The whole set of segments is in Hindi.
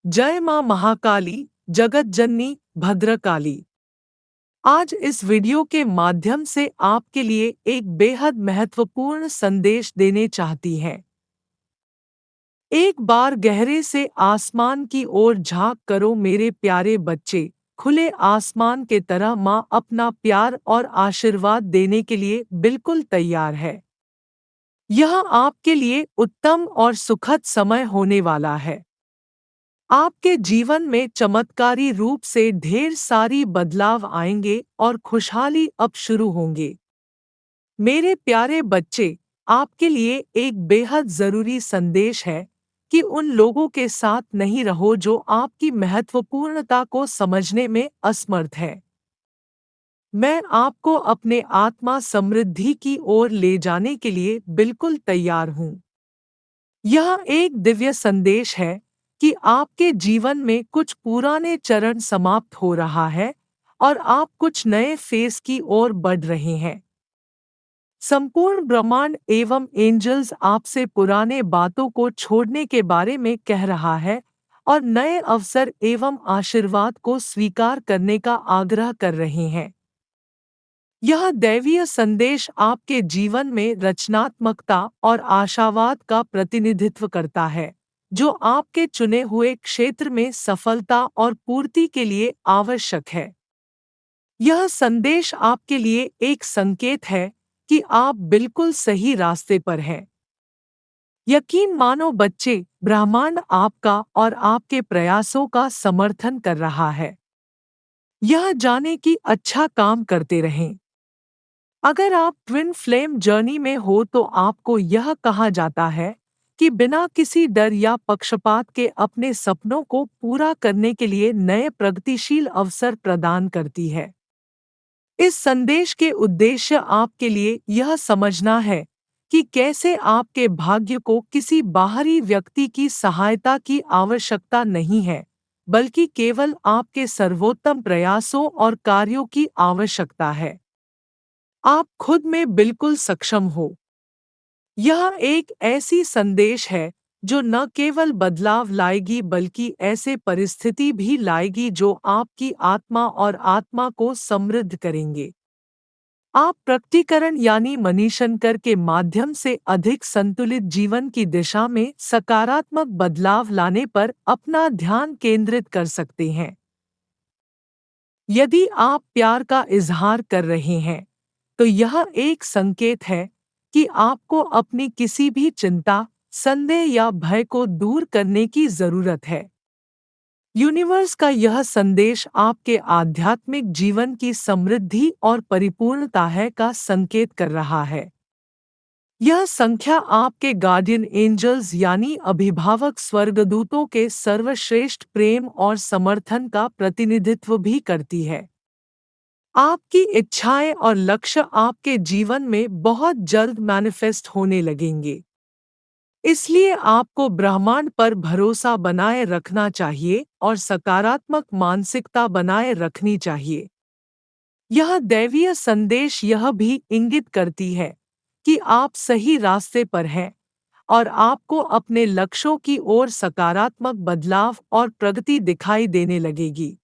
जय मां महाकाली, जगत जननी, भद्रकाली। आज इस वीडियो के माध्यम से आपके लिए एक बेहद महत्वपूर्ण संदेश देने चाहती हैं। एक बार गहरे से आसमान की ओर झांक करो मेरे प्यारे बच्चे। खुले आसमान के तरह मां अपना प्यार और आशीर्वाद देने के लिए बिल्कुल तैयार है। यह आपके लिए उत्तम और सुखद समय होने वाला है। आपके जीवन में चमत्कारी रूप से ढेर सारी बदलाव आएंगे और खुशहाली अब शुरू होंगे। मेरे प्यारे बच्चे, आपके लिए एक बेहद ज़रूरी संदेश है कि उन लोगों के साथ नहीं रहो जो आपकी महत्वपूर्णता को समझने में असमर्थ हैं। मैं आपको अपने आत्मा समृद्धि की ओर ले जाने के लिए बिल्कुल तैयार हूँ। यह एक दिव्य संदेश है कि आपके जीवन में कुछ पुराने चरण समाप्त हो रहा है और आप कुछ नए फेस की ओर बढ़ रहे हैं। संपूर्ण ब्रह्मांड एवं एंजल्स आपसे पुराने बातों को छोड़ने के बारे में कह रहा है और नए अवसर एवं आशीर्वाद को स्वीकार करने का आग्रह कर रहे हैं। यह दैवीय संदेश आपके जीवन में रचनात्मकता और आशावाद का प्रतिनिधित्व करता है, जो आपके चुने हुए क्षेत्र में सफलता और पूर्ति के लिए आवश्यक है। यह संदेश आपके लिए एक संकेत है कि आप बिल्कुल सही रास्ते पर हैं। यकीन मानो बच्चे, ब्रह्मांड आपका और आपके प्रयासों का समर्थन कर रहा है। यह जाने कि अच्छा काम करते रहें। अगर आप ट्विन फ्लेम जर्नी में हो तो आपको यह कहा जाता है कि बिना किसी डर या पक्षपात के अपने सपनों को पूरा करने के लिए नए प्रगतिशील अवसर प्रदान करती है। इस संदेश के उद्देश्य आपके लिए यह समझना है कि कैसे आपके भाग्य को किसी बाहरी व्यक्ति की सहायता की आवश्यकता नहीं है, बल्कि केवल आपके सर्वोत्तम प्रयासों और कार्यों की आवश्यकता है। आप खुद में बिल्कुल सक्षम हो। यह एक ऐसी संदेश है जो न केवल बदलाव लाएगी बल्कि ऐसे परिस्थिति भी लाएगी जो आपकी आत्मा और आत्मा को समृद्ध करेंगे। आप प्रकटीकरण यानी मनीषंकर के माध्यम से अधिक संतुलित जीवन की दिशा में सकारात्मक बदलाव लाने पर अपना ध्यान केंद्रित कर सकते हैं। यदि आप प्यार का इजहार कर रहे हैं, तो यह एक संकेत है कि आपको अपनी किसी भी चिंता, संदेह या भय को दूर करने की जरूरत है। यूनिवर्स का यह संदेश आपके आध्यात्मिक जीवन की समृद्धि और परिपूर्णता है का संकेत कर रहा है। यह संख्या आपके गार्डियन एंजल्स यानी अभिभावक स्वर्गदूतों के सर्वश्रेष्ठ प्रेम और समर्थन का प्रतिनिधित्व भी करती है। आपकी इच्छाएं और लक्ष्य आपके जीवन में बहुत जल्द मैनिफेस्ट होने लगेंगे। इसलिए आपको ब्रह्मांड पर भरोसा बनाए रखना चाहिए और सकारात्मक मानसिकता बनाए रखनी चाहिए। यह दैवीय संदेश यह भी इंगित करती है कि आप सही रास्ते पर हैं और आपको अपने लक्ष्यों की ओर सकारात्मक बदलाव और प्रगति दिखाई देने लगेगी।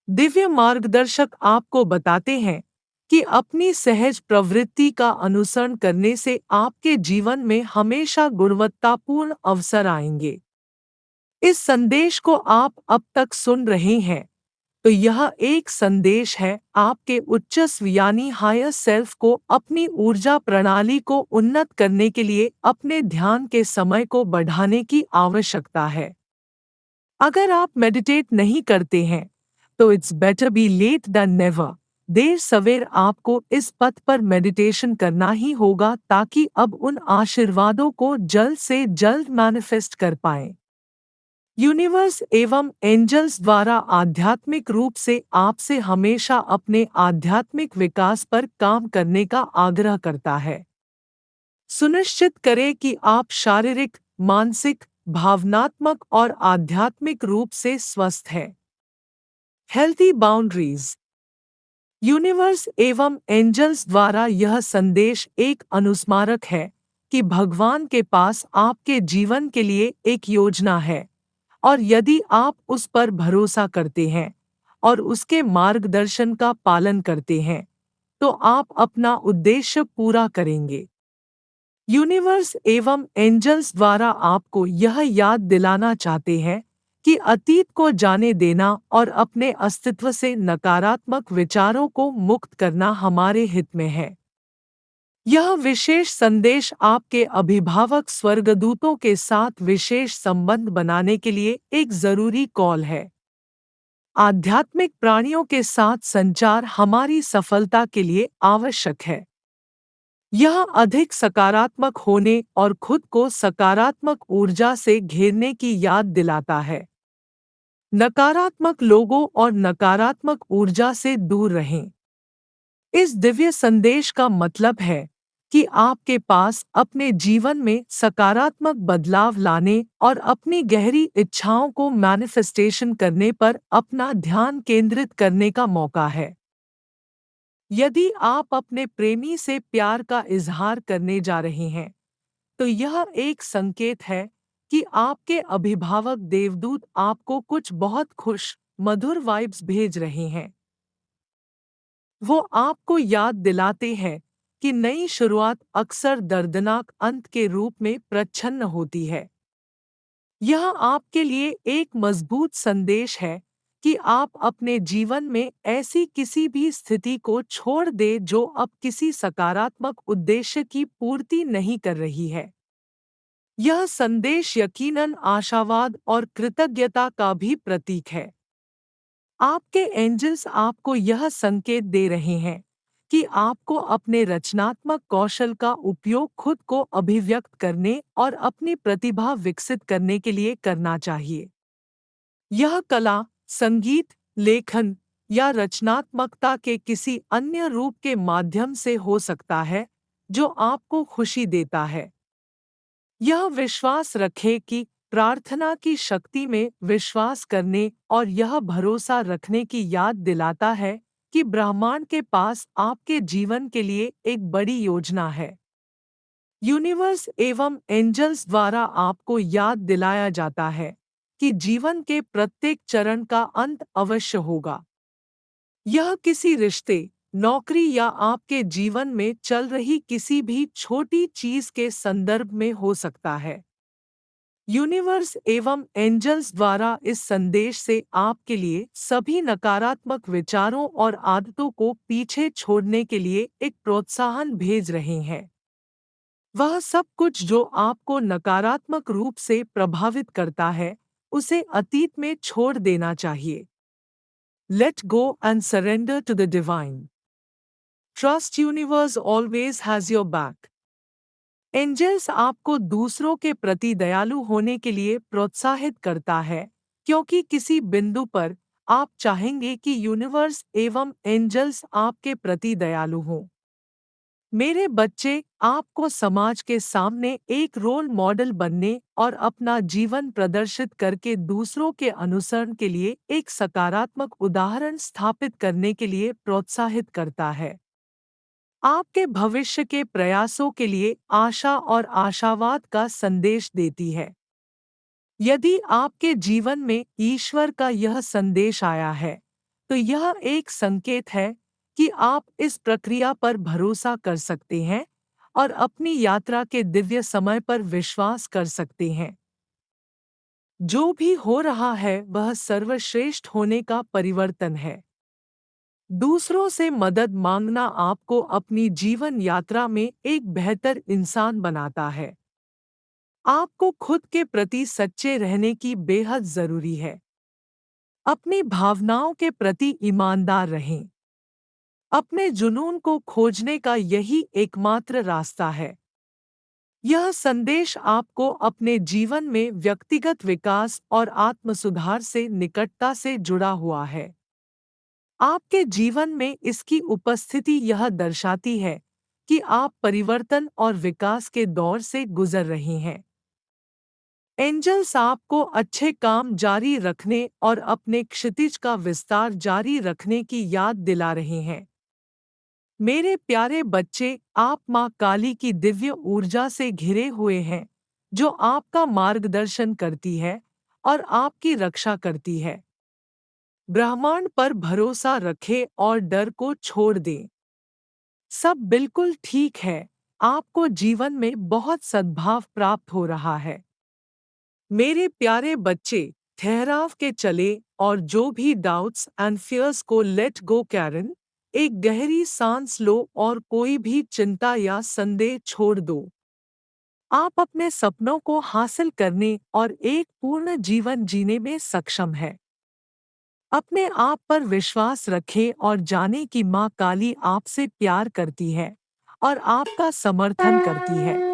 दिव्य मार्गदर्शक आपको बताते हैं कि अपनी सहज प्रवृत्ति का अनुसरण करने से आपके जीवन में हमेशा गुणवत्तापूर्ण अवसर आएंगे। इस संदेश को आप अब तक सुन रहे हैं, तो यह एक संदेश है आपके उच्च स्व यानी हायर सेल्फ को अपनी ऊर्जा प्रणाली को उन्नत करने के लिए अपने ध्यान के समय को बढ़ाने की आवश्यकता है। अगर आप मेडिटेट नहीं करते हैं, तो it's better be late than never. देर सवेर आपको इस पथ पर मेडिटेशन करना ही होगा ताकि अब उन आशीर्वादों को जल्द से जल्द मैनिफेस्ट कर पाएं। यूनिवर्स एवं एंजल्स द्वारा आध्यात्मिक रूप से आपसे हमेशा अपने आध्यात्मिक विकास पर काम करने का आग्रह करता है। सुनिश्चित करें कि आप शारीरिक, मानसिक, भावनात्मक और आध्यात्मिक रूप से स्वस्थ हैं। Healthy boundaries. यूनिवर्स एवं एंजल्स द्वारा यह संदेश एक अनुस्मारक है कि भगवान के पास आपके जीवन के लिए एक योजना है और यदि आप उस पर भरोसा करते हैं और उसके मार्गदर्शन का पालन करते हैं, तो आप अपना उद्देश्य पूरा करेंगे। यूनिवर्स एवं एंजल्स द्वारा आपको यह याद दिलाना चाहते हैं कि अतीत को जाने देना और अपने अस्तित्व से नकारात्मक विचारों को मुक्त करना हमारे हित में है। यह विशेष संदेश आपके अभिभावक स्वर्गदूतों के साथ विशेष संबंध बनाने के लिए एक जरूरी कॉल है। आध्यात्मिक प्राणियों के साथ संचार हमारी सफलता के लिए आवश्यक है। यह अधिक सकारात्मक होने और खुद को सकारात्मक ऊर्जा से घेरने की याद दिलाता है। नकारात्मक लोगों और नकारात्मक ऊर्जा से दूर रहें। इस दिव्य संदेश का मतलब है कि आपके पास अपने जीवन में सकारात्मक बदलाव लाने और अपनी गहरी इच्छाओं को मैनिफेस्टेशन करने पर अपना ध्यान केंद्रित करने का मौका है। यदि आप अपने प्रेमी से प्यार का इजहार करने जा रहे हैं, तो यह एक संकेत है कि आपके अभिभावक देवदूत आपको कुछ बहुत खुश, मधुर वाइब्स भेज रहे हैं। वो आपको याद दिलाते हैं कि नई शुरुआत अक्सर दर्दनाक अंत के रूप में प्रच्छन्न होती है। यह आपके लिए एक मजबूत संदेश है कि आप अपने जीवन में ऐसी किसी भी स्थिति को छोड़ दें जो अब किसी सकारात्मक उद्देश्य की पूर्ति नहीं कर रही है। यह संदेश यकीनन आशावाद और कृतज्ञता का भी प्रतीक है। आपके एंजल्स आपको यह संकेत दे रहे हैं कि आपको अपने रचनात्मक कौशल का उपयोग खुद को अभिव्यक्त करने और अपनी प्रतिभा विकसित करने के लिए करना चाहिए। यह कला, संगीत, लेखन या रचनात्मकता के किसी अन्य रूप के माध्यम से हो सकता है जो आपको खुशी देता है। यह विश्वास रखें कि प्रार्थना की शक्ति में विश्वास करने और यह भरोसा रखने की याद दिलाता है कि ब्रह्मांड के पास आपके जीवन के लिए एक बड़ी योजना है। यूनिवर्स एवं एंजल्स द्वारा आपको याद दिलाया जाता है कि जीवन के प्रत्येक चरण का अंत अवश्य होगा। यह किसी रिश्ते, नौकरी या आपके जीवन में चल रही किसी भी छोटी चीज के संदर्भ में हो सकता है। यूनिवर्स एवं एंजल्स द्वारा इस संदेश से आपके लिए सभी नकारात्मक विचारों और आदतों को पीछे छोड़ने के लिए एक प्रोत्साहन भेज रहे हैं। वह सब कुछ जो आपको नकारात्मक रूप से प्रभावित करता है, उसे अतीत में छोड़ देना चाहिए। Let go and surrender to the divine. Trust universe always has your back. Angels आपको दूसरों के प्रति दयालु होने के लिए प्रोत्साहित करता है, क्योंकि किसी बिंदु पर आप चाहेंगे कि यूनिवर्स एवं एंजल्स आपके प्रति दयालु हों। मेरे बच्चे, आपको समाज के सामने एक रोल मॉडल बनने और अपना जीवन प्रदर्शित करके दूसरों के अनुसरण के लिए एक सकारात्मक उदाहरण स्थापित करने के लिए प्रोत्साहित करता है। आपके भविष्य के प्रयासों के लिए आशा और आशावाद का संदेश देती है। यदि आपके जीवन में ईश्वर का यह संदेश आया है, तो यह एक संकेत है कि आप इस प्रक्रिया पर भरोसा कर सकते हैं और अपनी यात्रा के दिव्य समय पर विश्वास कर सकते हैं। जो भी हो रहा है वह सर्वश्रेष्ठ होने का परिवर्तन है। दूसरों से मदद मांगना आपको अपनी जीवन यात्रा में एक बेहतर इंसान बनाता है। आपको खुद के प्रति सच्चे रहने की बेहद जरूरी है। अपनी भावनाओं के प्रति ईमानदार रहें। अपने जुनून को खोजने का यही एकमात्र रास्ता है। यह संदेश आपको अपने जीवन में व्यक्तिगत विकास और आत्मसुधार से निकटता से जुड़ा हुआ है। आपके जीवन में इसकी उपस्थिति यह दर्शाती है कि आप परिवर्तन और विकास के दौर से गुजर रहे हैं। एंजल्स आपको अच्छे काम जारी रखने और अपने क्षितिज का विस्तार जारी रखने की याद दिला रहे हैं। मेरे प्यारे बच्चे, आप माँ काली की दिव्य ऊर्जा से घिरे हुए हैं, जो आपका मार्गदर्शन करती है और आपकी रक्षा करती है। ब्रह्मांड पर भरोसा रखें और डर को छोड़ दें। सब बिल्कुल ठीक है। आपको जीवन में बहुत सद्भाव प्राप्त हो रहा है। मेरे प्यारे बच्चे, ठहराव के चले और जो भी डाउट्स एंड फियर्स को लेट गो कैरन। एक गहरी सांस लो और कोई भी चिंता या संदेह छोड़ दो। आप अपने सपनों को हासिल करने और एक पूर्ण जीवन जीने में सक्षम हैं। अपने आप पर विश्वास रखें और जाने कि माँ काली आपसे प्यार करती है और आपका समर्थन करती है।